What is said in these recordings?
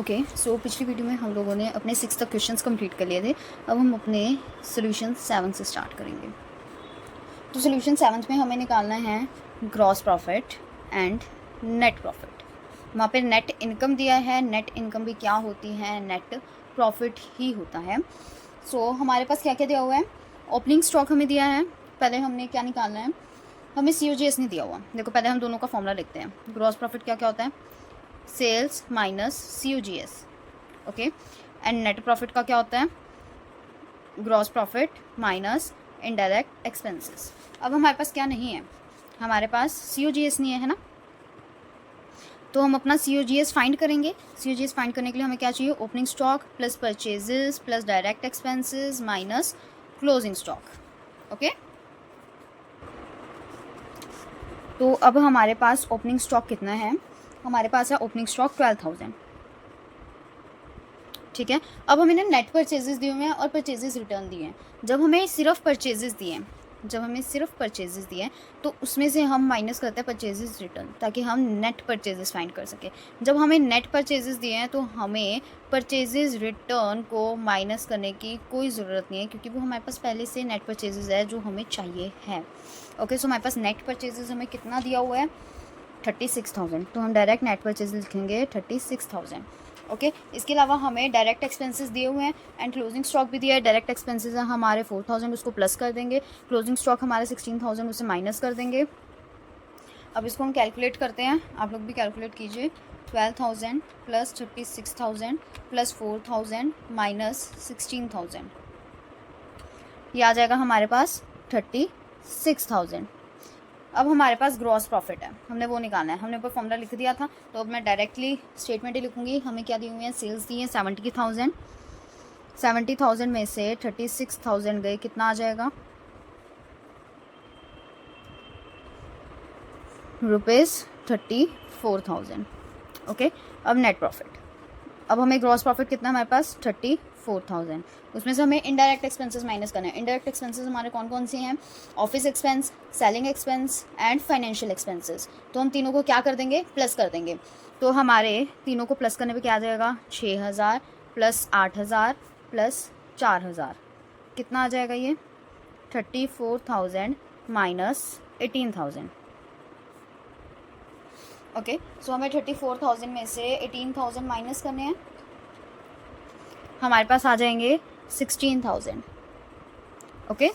Okay, सो पिछली video में हम लोगों ने अपने 6 तक क्वेश्चंस कंप्लीट कर लिए थे। अब हम अपने सोल्यूशन 7 से स्टार्ट करेंगे। तो सोल्यूशन 7 में हमें निकालना है gross profit and net profit. वहाँ पे नेट इनकम दिया है, नेट इनकम भी क्या होती है, नेट प्रॉफिट ही होता है। सो हमारे पास क्या क्या दिया हुआ है, ओपनिंग स्टॉक हमें दिया है। पहले हमने क्या निकालना है, हमें COGS नहीं दिया हुआ। देखो पहले हम दोनों का फॉर्मूला लिखते हैं। ग्रॉस प्रॉफिट क्या क्या होता है, sales minus COGS, okay. And net profit का क्या होता है, gross profit minus indirect expenses. अब हमारे पास क्या नहीं है, हमारे पास COGS नहीं है, है ना। तो हम अपना COGS फाइंड करेंगे। COGS फाइंड करने के लिए हमें क्या चाहिए, opening stock plus purchases plus direct expenses minus closing stock, okay. तो अब हमारे पास ओपनिंग स्टॉक कितना है, हमारे पास है ओपनिंग स्टॉक 12,000, ठीक है। अब हमें ना नेट परचेजेस दिए हुए हैं और परचेजेस रिटर्न दिए हैं। जब हमें सिर्फ परचेजेस दिए हैं तो उसमें से हम माइनस करते हैं परचेजेस रिटर्न, ताकि हम नेट परचेजेस फाइंड कर सकें। जब हमें नेट परचेजेस दिए हैं तो हमें परचेजेस रिटर्न को माइनस करने की कोई ज़रूरत नहीं है, क्योंकि वो हमारे पास पहले से नेट परचेजेस है जो हमें चाहिए है, ओके। सो हमारे पास नेट परचेजेस हमें कितना दिया हुआ है, 36,000। तो हम डायरेक्ट नेट परचेज लिखेंगे 36,000, ओके। इसके अलावा हमें डायरेक्ट एक्सपेंसेस दिए हुए हैं एंड क्लोजिंग स्टॉक भी दिया है। डायरेक्ट एक्सपेंसेस है हमारे 4,000, उसको प्लस कर देंगे। क्लोजिंग स्टॉक हमारे 16,000, उसे माइनस कर देंगे। अब इसको हम कैलकुलेट करते हैं, आप लोग भी कैलकुलेट कीजिए। 12,000 प्लस 36,000 प्लस 4,000 माइनस 16,000, ये आ जाएगा हमारे पास 36,000। अब हमारे पास ग्रॉस प्रॉफिट है, हमने वो निकालना है। हमने ऊपर फॉर्मूला लिख दिया था, तो अब मैं डायरेक्टली स्टेटमेंट ही लिखूंगी। हमें क्या दी हुई है, सेल्स दी है 70,000। 70,000 में से 36,000 गए, कितना आ जाएगा, ₹34,000, ओके। अब नेट प्रॉफिट, अब हमें ग्रॉस प्रॉफिट कितना, हमारे पास 34,000, उसमें से हमें इनडायरेक्ट एक्सपेंसेस माइनस करना है। इनडायरेक्ट एक्सपेंसेस हमारे कौन कौन से हैं, office expense, selling expense and financial expenses. तो हम तीनों को क्या कर देंगे, प्लस कर देंगे। तो हमारे तीनों को प्लस करने पे क्या आ जाएगा, 6,000 प्लस 8,000 प्लस 4,000, कितना आ जाएगा ये, 34,000 माइनस 18,000, ओके। सो हमें 34,000 में से 18,000 माइनस करने हैं, हमारे पास आ जाएंगे 16,000, ओके।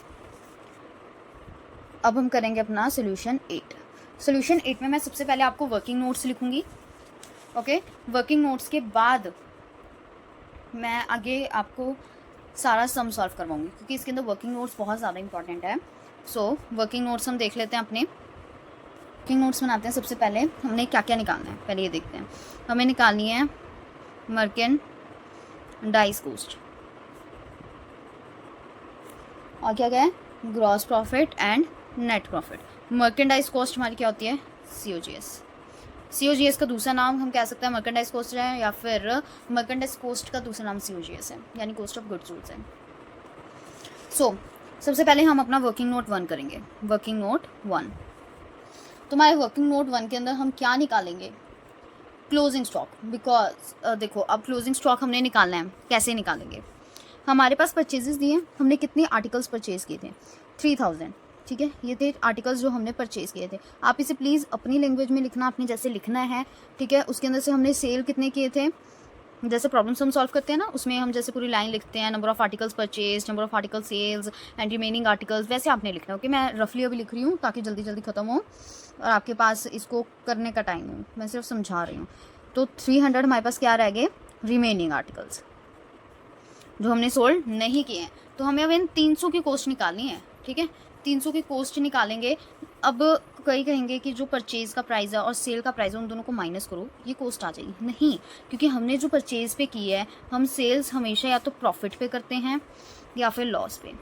अब हम करेंगे अपना सोल्यूशन 8। सोल्यूशन 8 में मैं सबसे पहले आपको वर्किंग नोट्स लिखूंगी, ओके। वर्किंग नोट्स के बाद मैं आगे आपको सारा सम सॉल्व करवाऊंगी, क्योंकि इसके अंदर वर्किंग नोट्स बहुत ज़्यादा इंपॉर्टेंट है। सो वर्किंग नोट्स हम देख लेते हैं अपने। वर्किंग नोट्स बनाते हैं। सबसे पहले हमने क्या क्या निकालना है, पहले ये देखते हैं। हमें निकालनी है मर्केंडाइज कॉस्ट, और क्या क्या है, gross profit and net profit. Merchandise cost हमारी क्या होती है, COGS। COGS का दूसरा नाम हम कह सकते हैं मर्केंडाइज कॉस्ट है, या फिर मर्केंडाइज कॉस्ट का दूसरा नाम COGS है, यानी कॉस्ट ऑफ गुड्स सोल्ड है। सो सबसे पहले हम अपना वर्किंग नोट 1 करेंगे। वर्किंग नोट 1, तो हमारे वर्किंग नोट 1 के अंदर हम क्या निकालेंगे, क्लोजिंग स्टॉक। बिकॉज देखो अब क्लोजिंग स्टॉक हमने निकालना है, कैसे निकालेंगे, हमारे पास परचेजेस दिए, हमने कितने आर्टिकल्स परचेज किए थे, 3,000, ठीक है। ये थे आर्टिकल्स जो हमने परचेज किए थे। आप इसे प्लीज़ अपनी लैंग्वेज में लिखना, अपने जैसे लिखना है, ठीक है। उसके अंदर से हमने सेल कितने किए थे, जैसे प्रॉब्लम्स हम सॉल्व करते हैं ना, उसमें हम जैसे पूरी लाइन लिखते हैं, number of articles purchase, number of article sales and remaining articles, वैसे आपने लिखना है, ओके। मैं रफली अभी लिख रही हूँ ताकि जल्दी जल्दी ख़त्म हो और आपके पास इसको करने का टाइम हो, मैं सिर्फ समझा रही हूँ। तो 300 हमारे पास क्या रह गए, रिमेनिंग आर्टिकल्स जो हमने सोल्ड नहीं किए हैं। तो हमें अब इन 300 की कॉस्ट निकालनी है, ठीक है। 300 की कॉस्ट निकालेंगे। अब कई कहेंगे कि जो परचेज़ का प्राइस है और सेल का प्राइस है उन दोनों को माइनस करो, ये कॉस्ट आ जाएगी। नहीं, क्योंकि हमने जो परचेज़ पे की है, हम सेल्स हमेशा या तो प्रॉफिट पे करते हैं या फिर लॉस पे।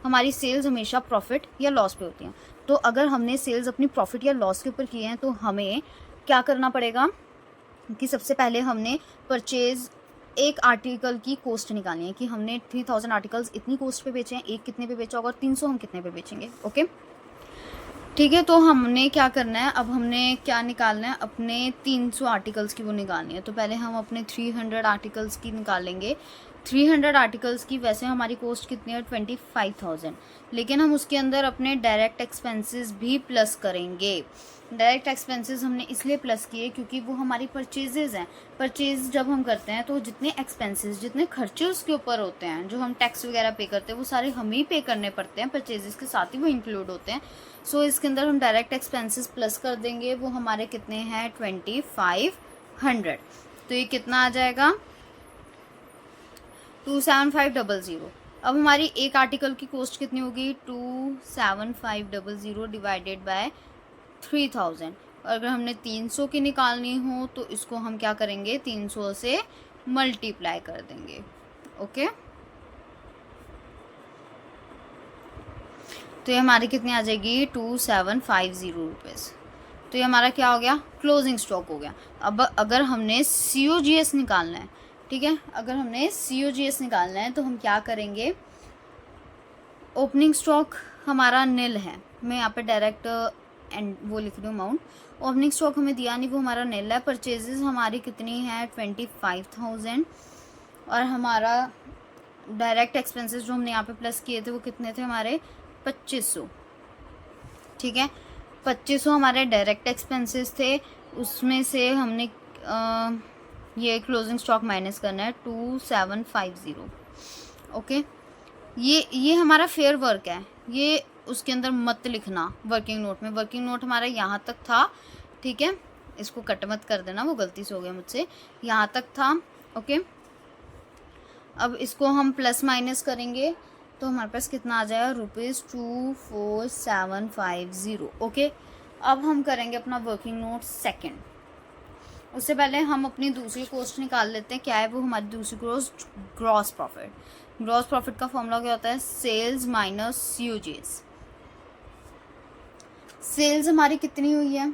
हमारी सेल्स हमेशा प्रॉफिट या लॉस पे होती हैं। तो अगर हमने सेल्स अपनी प्रॉफिट या लॉस के ऊपर किए हैं तो हमें क्या करना पड़ेगा कि सबसे पहले हमने परचेज़ एक आर्टिकल की कॉस्ट निकालनी है कि हमने 3,000 आर्टिकल्स इतनी कॉस्ट पे बेचे हैं, एक कितने पे बेचा होगा और 300 हम कितने पे बेचेंगे, ओके। ठीक है, तो हमने क्या करना है, अब हमने क्या निकालना है, अपने 300 आर्टिकल्स की वो निकालनी है। तो पहले हम अपने 300 आर्टिकल्स की निकालेंगे। 300 आर्टिकल्स की वैसे हमारी कॉस्ट कितनी है, 25,000, लेकिन हम उसके अंदर अपने डायरेक्ट एक्सपेंसेस भी प्लस करेंगे। डायरेक्ट एक्सपेंसेस हमने इसलिए प्लस किए क्योंकि वो हमारी परचेजेज हैं। परचेज जब हम करते हैं तो जितने एक्सपेंसेस, जितने खर्चे उसके ऊपर होते हैं, जो हम टैक्स वगैरह पे करते हैं, वो सारे हम ही पे करने पड़ते हैं, परचेजेस के साथ ही वो इंक्लूड होते हैं। सो इसके अंदर हम डायरेक्ट एक्सपेंसेस प्लस कर देंगे। वो हमारे कितने हैं, 2500। तो ये कितना आ जाएगा, 27500। अब हमारी एक आर्टिकल की कॉस्ट कितनी होगी, 27500 डिवाइडेड बाय 3000। और अगर हमने 300 की निकालनी हो तो इसको हम क्या करेंगे, 300 से मल्टीप्लाई कर देंगे। ओके, तो ये हमारी कितनी आ जाएगी, 2750 रुपीज़। तो ये हमारा क्या हो गया, क्लोजिंग स्टॉक हो गया। अब अगर हमने COGS निकालना है, ठीक है, अगर हमने COGS निकालना है तो हम क्या करेंगे, ओपनिंग स्टॉक हमारा निल है, मैं यहाँ पे डायरेक्ट एंड वो लिख रही हूँ अमाउंट। ओपनिंग स्टॉक हमें दिया नहीं, वो हमारा निल है। परचेजेस हमारी कितनी है, 25,000। और हमारा डायरेक्ट एक्सपेंसेस जो हमने यहाँ पे प्लस किए थे वो कितने थे हमारे, 2500। ठीक है, 2500 हमारे डायरेक्ट एक्सपेंसेस थे। उसमें से हमने ये क्लोजिंग स्टॉक माइनस करना है, 2750। ओके, ये हमारा फेयर वर्क है, ये उसके अंदर मत लिखना वर्किंग नोट में। वर्किंग नोट हमारा यहाँ तक था, ठीक है, इसको कट मत कर देना, वो गलती से हो गया मुझसे, यहाँ तक था। ओके, अब इसको हम प्लस माइनस करेंगे तो हमारे पास कितना आ जाएगा, ₹24750। ओके, अब हम करेंगे अपना वर्किंग नोट सेकंड। उससे पहले हम अपनी दूसरी कॉस्ट निकाल लेते हैं। क्या है वो हमारी दूसरी cost, gross profit. Gross profit का फॉर्मूला क्या होता है, सेल्स माइनस COGS। सेल्स हमारी कितनी हुई है,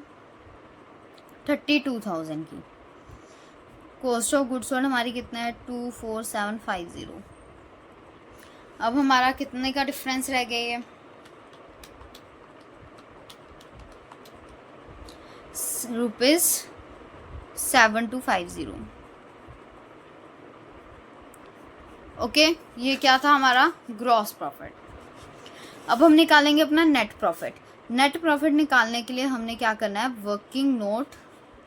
32,000 की। कॉस्ट ऑफ गुड्स सोल्ड हमारी कितना है, 24750। अब हमारा कितने का डिफरेंस रह गया है, ₹7250। ओके, ये क्या था हमारा ग्रॉस प्रॉफिट। अब हम निकालेंगे अपना नेट प्रॉफिट। नेट प्रॉफिट निकालने के लिए हमने क्या करना है, वर्किंग नोट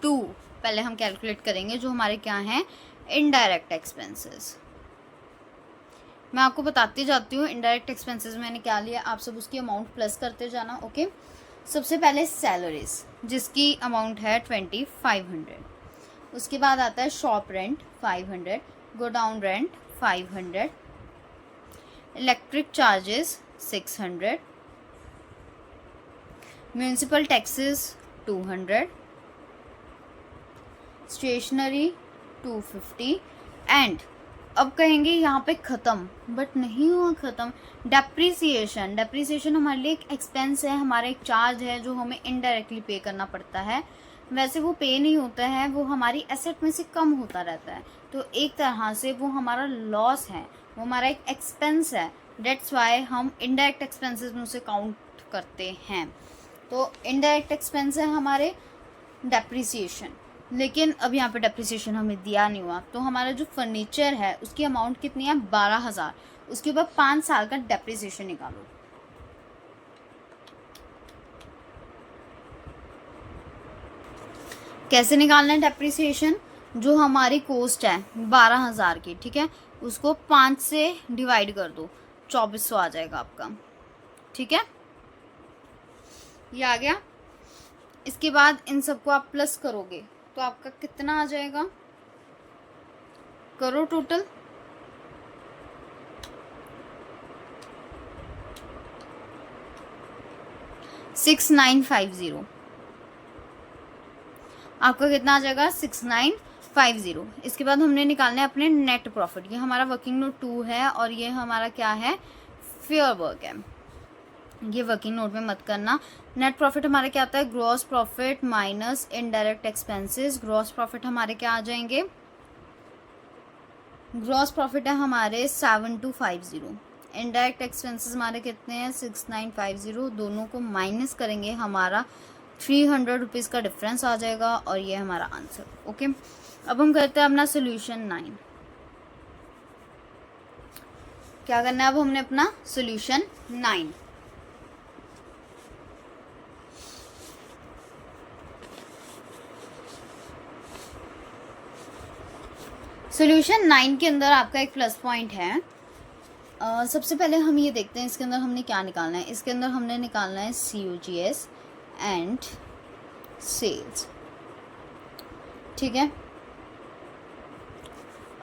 2 पहले हम कैलकुलेट करेंगे, जो हमारे क्या हैं, इनडायरेक्ट एक्सपेंसेस। मैं आपको बताती जाती हूँ इनडायरेक्ट एक्सपेंसेस मैंने क्या लिया, आप सब उसकी अमाउंट प्लस करते जाना। ओके, सबसे पहले सैलरीज जिसकी अमाउंट है 2500। उसके बाद आता है shop rent 500, godown rent 500, electric charges 600, municipal taxes 200, stationery 250। And अब कहेंगे यहाँ पे ख़त्म, बट नहीं हुआ ख़त्म, डेप्रीसिएशन। डेप्रीसिएशन हमारे लिए एक एक्सपेंस है, हमारा एक चार्ज है जो हमें इनडायरेक्टली पे करना पड़ता है। वैसे वो पे नहीं होता है, वो हमारी एसेट में से कम होता रहता है, तो एक तरह से वो हमारा लॉस है, वो हमारा एक एक्सपेंस है। डेट्स वाई हम इनडायरेक्ट एक्सपेंसेस में उसे काउंट करते हैं। तो इनडायरेक्ट एक्सपेंस है हमारे डेप्रीसिएशन, लेकिन अब यहाँ पे डेप्रिसिएशन हमें दिया नहीं हुआ। तो हमारा जो फर्नीचर है उसकी अमाउंट कितनी है, 12,000। उसके ऊपर 5 साल का डेप्रिसिएशन निकालो। कैसे निकालना है डेप्रिसिएशन, जो हमारी कॉस्ट है 12,000 की, ठीक है, उसको 5 से डिवाइड कर दो, 2400 आ जाएगा आपका। ठीक है, ये आ गया। इसके बाद इन सबको आप प्लस करोगे तो आपका कितना आ जाएगा, करो टोटल, $6950। आपका कितना आ जाएगा, 6950। इसके बाद हमने निकालने हैं अपने नेट प्रॉफिट। ये हमारा वर्किंग नोट 2 है और ये हमारा क्या है, फेयर वर्क है। ये वर्किंग नोट में मत करना। नेट प्रॉफिट हमारे क्या आता है, gross profit minus indirect expenses. Gross profit हमारे क्या आ जाएंगे, ग्रॉस प्रॉफिट है हमारे 7250। इनडायरेक्ट एक्सपेंसेस हमारे कितने हैं 6950, दोनों को माइनस करेंगे हमारा 300 रुपीज़ का डिफरेंस आ जाएगा और ये हमारा आंसर। ओके, अब हम करते हैं अपना सोल्यूशन 9। क्या करना है अब हमने अपना सोल्यूशन 9। सोल्यूशन 9 के अंदर आपका एक प्लस पॉइंट है। सबसे पहले हम ये देखते हैं इसके अंदर हमने क्या निकालना है। इसके अंदर हमने निकालना है COGS एंड सेल्स। ठीक है,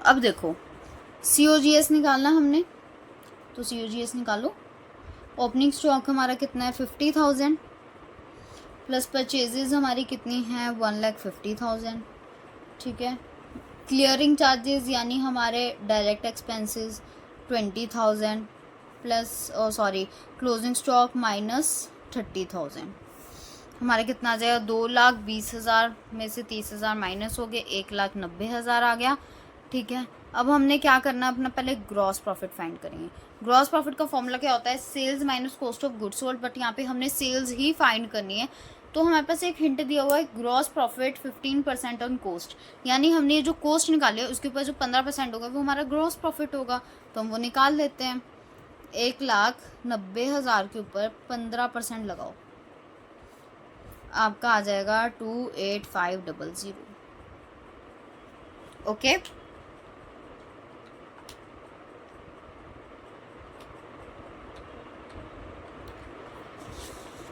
अब देखो COGS निकालना हमने, तो COGS निकालो। ओपनिंग स्टॉक हमारा कितना है 50,000 प्लस परचेजेस हमारी कितनी है 1,50,000। ठीक है, क्लियरिंग चार्जेस यानी हमारे direct expenses 20,000 plus closing stock minus 30,000। हमारे कितना आ जाएगा 2,20,000 में से 30,000 माइनस हो गए 1,90,000 आ गया। ठीक है, अब हमने क्या करना है अपना पहले ग्रॉस प्रॉफिट फाइंड करेंगे। ग्रॉस प्रॉफिट का फॉर्मूला क्या होता है sales minus cost of goods sold, but यहाँ पे हमने सेल्स ही फाइंड करनी है। तो हमारे पास एक हिंट दिया हुआ है ग्रॉस प्रॉफिट 15% ऑन कॉस्ट, यानी हमने ये जो कॉस्ट निकाली है उसके ऊपर जो 15% होगा वो हमारा ग्रॉस प्रॉफिट होगा, तो हम वो निकाल लेते हैं। 1,90,000 के ऊपर 15% लगाओ, आपका आ जाएगा 28500। ओके,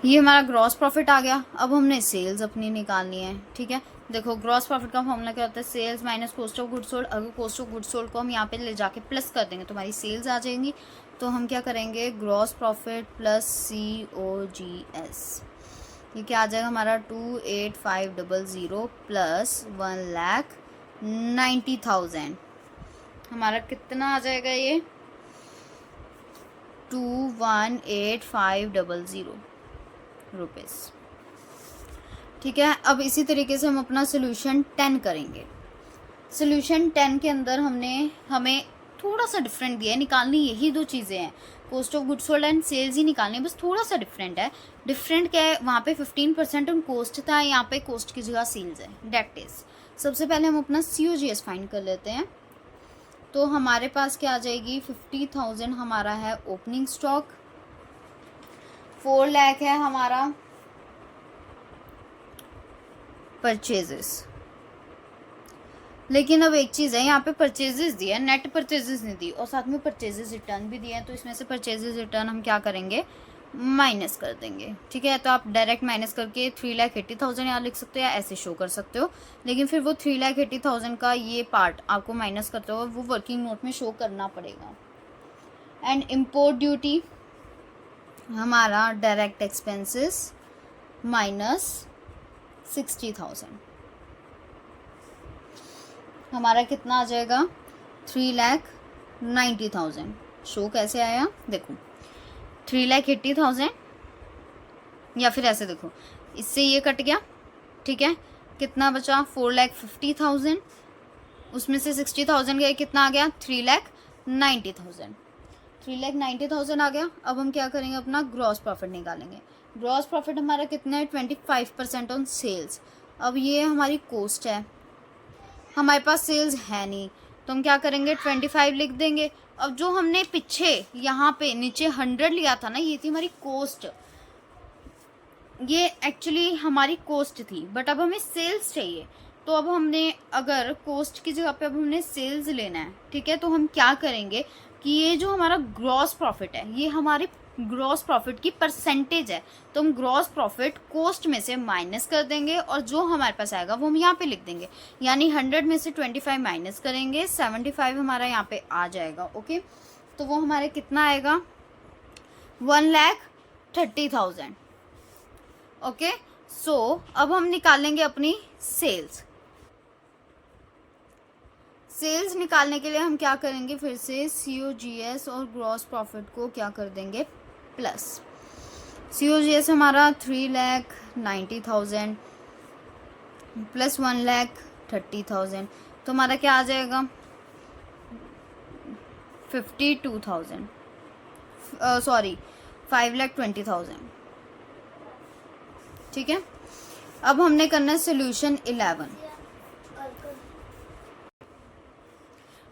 ये हमारा ग्रॉस प्रॉफिट आ गया। अब हमने सेल्स अपनी निकालनी है। ठीक है, देखो ग्रॉस प्रॉफिट का फॉर्मूला क्या होता है sales minus cost of goods sold. अगर कॉस्ट ऑफ गुड्स सोल्ड को हम यहाँ पे ले जाके प्लस कर देंगे तो हमारी सेल्स आ जाएंगी। तो हम क्या करेंगे ग्रॉस प्रॉफिट प्लस COGS, ये क्या आ जाएगा हमारा 28500 प्लस 1,90,000। हमारा कितना आ जाएगा ये 218,500 रुपीज़। ठीक है, अब इसी तरीके से हम अपना सोल्यूशन 10 करेंगे। सोल्यूशन 10 के अंदर हमें थोड़ा सा डिफरेंट दिया है, निकालनी यही दो चीज़ें हैं cost of goods sold and sales ही निकालनी है, बस थोड़ा सा डिफरेंट है। डिफरेंट क्या है वहाँ पे 15% ऑन कॉस्ट था, यहाँ पे कॉस्ट की जगह सेल्स है। डेट इज सबसे पहले हम अपना COGS फाइंड कर लेते हैं। तो हमारे पास क्या आ जाएगी 50,000 हमारा है ओपनिंग स्टॉक, 4 लाख है हमारा परचेजेस। लेकिन अब एक चीज़ है यहाँ पे परचेजेस दिया है नेट परचेजेस नहीं दी और साथ में परचेजेस रिटर्न भी दिए हैं, तो इसमें से परचेजेस रिटर्न हम क्या करेंगे माइनस कर देंगे। ठीक है, तो आप डायरेक्ट माइनस करके 3,80,000 यहाँ लिख सकते हो या ऐसे शो कर सकते हो, लेकिन फिर वो 3,80,000 का ये पार्ट आपको माइनस करते हो वो वर्किंग नोट में शो करना पड़ेगा। एंड इम्पोर्ट ड्यूटी हमारा डायरेक्ट एक्सपेंसेस माइनस 60,000, हमारा कितना आ जाएगा 3,90,000। शो कैसे आया देखो 3,80,000 या फिर ऐसे देखो इससे ये कट गया। ठीक है, कितना बचा 4,50,000, उसमें से 60,000 गए कितना आ गया 3,90,000। 3,90,000 आ गया। अब हम क्या करेंगे अपना ग्रॉस प्रॉफिट निकालेंगे। ग्रॉस प्रॉफिट हमारा कितना है 25% ऑन सेल्स। अब ये हमारी कॉस्ट है, हमारे पास सेल्स है नहीं, तो हम क्या करेंगे 25 लिख देंगे। अब जो हमने पीछे यहाँ पे नीचे 100 लिया था ना ये थी हमारी कॉस्ट, ये एक्चुअली हमारी कॉस्ट थी, बट अब हमें सेल्स चाहिए। तो अब हमने अगर कॉस्ट की जगह पे अब हमने सेल्स लेना है, ठीक है, तो हम क्या करेंगे कि ये जो हमारा ग्रॉस प्रॉफिट है ये हमारे ग्रॉस प्रॉफिट की परसेंटेज है, तो हम ग्रॉस प्रॉफिट कॉस्ट में से माइनस कर देंगे और जो हमारे पास आएगा वो हम यहाँ पे लिख देंगे, यानी 100 में से 25 माइनस करेंगे 75 हमारा यहाँ पे आ जाएगा। ओके, तो वो हमारे कितना आएगा 1,30,000। ओके, सो अब हम निकालेंगे अपनी सेल्स। सेल्स निकालने के लिए हम क्या करेंगे फिर से COGS और ग्रॉस प्रॉफिट को क्या कर देंगे प्लस। COGS हमारा 3,90,000 प्लस 1,30,000, तो हमारा क्या आ जाएगा 52,000। सॉरी 5,20,000। ठीक है, अब हमने करना है सोल्यूशन 11।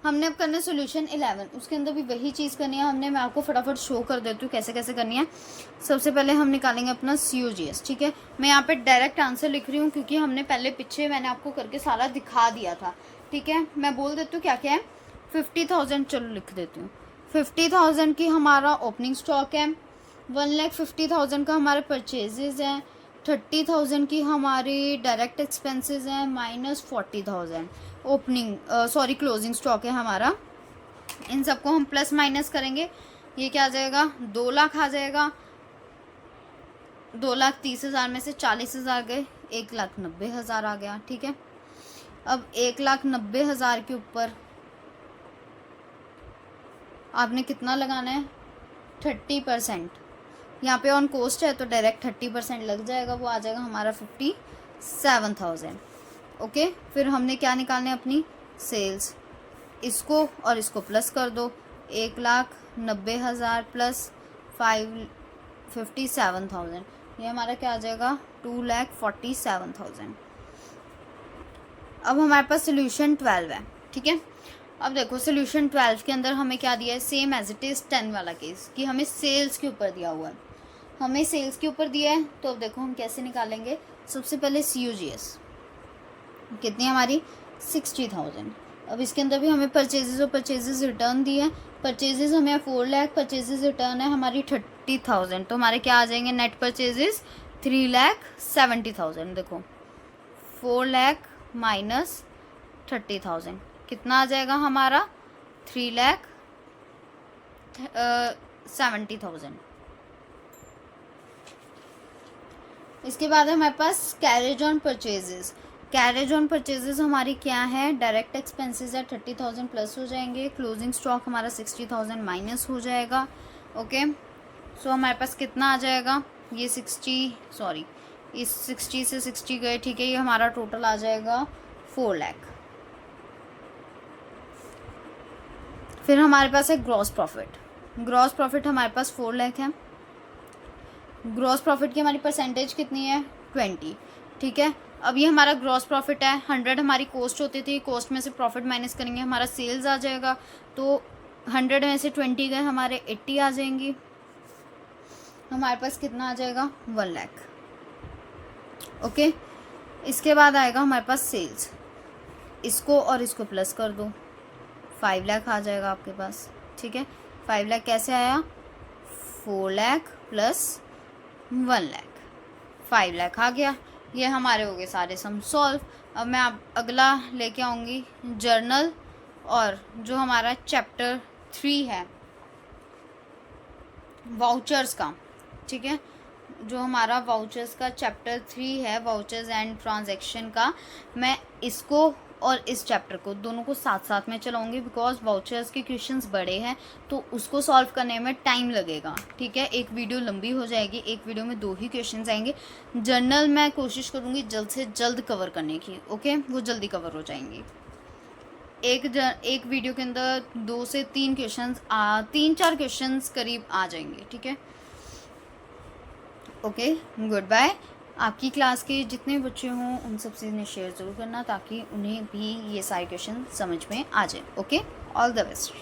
हमने अब करना है सोल्यूशन 11, उसके अंदर भी वही चीज़ करनी है हमने। मैं आपको फटाफट शो कर देती हूँ कैसे कैसे करनी है। सबसे पहले हम निकालेंगे अपना COGS। ठीक है, मैं यहाँ पे डायरेक्ट आंसर लिख रही हूँ क्योंकि हमने पहले पीछे मैंने आपको करके सारा दिखा दिया था। ठीक है, मैं बोल देती हूँ क्या क्या है। 50,000 चलो लिख देती हूँ। 50,000 की हमारा ओपनिंग स्टॉक है। 1,50,000 का हमारे परचेजेज हैं। 30,000 की हमारी डायरेक्ट एक्सपेंसेस हैं minus 40,000 opening sorry closing stock है हमारा। इन सबको हम प्लस माइनस करेंगे, ये क्या आ जाएगा, 2 लाख आ जाएगा। 2,30,000 में से 40,000 गए, 1,90,000 आ गया। ठीक है, अब 1,90,000 के ऊपर आपने कितना लगाना है, 30%। यहाँ पे ऑन कोस्ट है तो डायरेक्ट 30% लग जाएगा, वो आ जाएगा हमारा 57,000। ओके, फिर हमने क्या निकालना है, अपनी सेल्स। इसको और इसको प्लस कर दो, 1,90,000 प्लस 57,000, ये हमारा क्या आ जाएगा, 2,47,000। अब हमारे पास सोल्यूशन 12 है। ठीक है, अब देखो सोल्यूशन 12 के अंदर हमें क्या दिया है, सेम एज इट इज़ 10 वाला केस, कि हमें सेल्स के ऊपर दिया हुआ है। हमें सेल्स के ऊपर दिया है तो अब देखो हम कैसे निकालेंगे। सबसे पहले COGS कितनी हमारी, 60,000। अब इसके अंदर भी हमें परचेजेज और परचेजेज रिटर्न दिए हैं। परचेजेज हमें 4 लाख, परचेजेज रिटर्न है हमारी 30,000, तो हमारे क्या आ जाएंगे नेट परचेजेज 3,70,000। देखो 4 लाख माइनस 30,000 कितना आ जाएगा हमारा, 3,70,000। इसके बाद हमारे पास carriage on purchases. Carriage on purchases हमारी क्या है, डायरेक्ट एक्सपेंसेस है 30,000 प्लस हो जाएंगे, क्लोजिंग स्टॉक हमारा 60,000 माइनस हो जाएगा। ओके, सो हमारे पास कितना आ जाएगा, ये 60 सॉरी इस 60 से 60 गए। ठीक है, ये हमारा टोटल आ जाएगा 4 लाख। फिर हमारे पास है ग्रॉस प्रॉफिट। ग्रॉस प्रॉफिट हमारे पास 4 लाख है। ग्रॉस प्रॉफिट की हमारी परसेंटेज कितनी है, 20। ठीक है, अब ये हमारा ग्रॉस प्रॉफिट है। 100 हमारी कॉस्ट होती थी, कॉस्ट में से प्रॉफिट माइनस करेंगे, हमारा सेल्स आ जाएगा। तो 100 में से 20 गए, हमारे 80 आ जाएंगी। हमारे पास कितना आ जाएगा, 1 लाख। ओके, इसके बाद आएगा हमारे पास सेल्स। इसको और इसको प्लस कर दो, 5 लाख आ जाएगा आपके पास। ठीक है, 5 लाख कैसे आया, 4 लाख प्लस 1 लाख, 5 लाख आ गया। ये हमारे हो गए सारे सम सॉल्व। अब मैं आप अगला लेके आऊँगी जर्नल, और जो हमारा चैप्टर 3 है वाउचर्स का। ठीक है, जो हमारा वाउचर्स का चैप्टर 3 है, वाउचर्स एंड ट्रांजैक्शन का, मैं इसको और इस चैप्टर को दोनों को साथ साथ में चलाऊंगी, बिकॉज वाउचर्स के क्वेश्चंस बड़े हैं तो उसको सॉल्व करने में टाइम लगेगा। ठीक है, एक वीडियो लंबी हो जाएगी, एक वीडियो में 2 ही क्वेश्चंस आएंगे। जर्नल मैं कोशिश करूँगी जल्द से जल्द कवर करने की। ओके, वो जल्दी कवर हो जाएंगी। एक वीडियो के अंदर 2 से 3 क्वेश्चंस 3-4 क्वेश्चंस करीब आ जाएंगे। ठीक है, ओके, गुड बाय। आपकी क्लास के जितने बच्चे हों उन सबसे इन्हें शेयर ज़रूर करना ताकि उन्हें भी ये सारे क्वेश्चन समझ में आ जाए। Okay, all the best.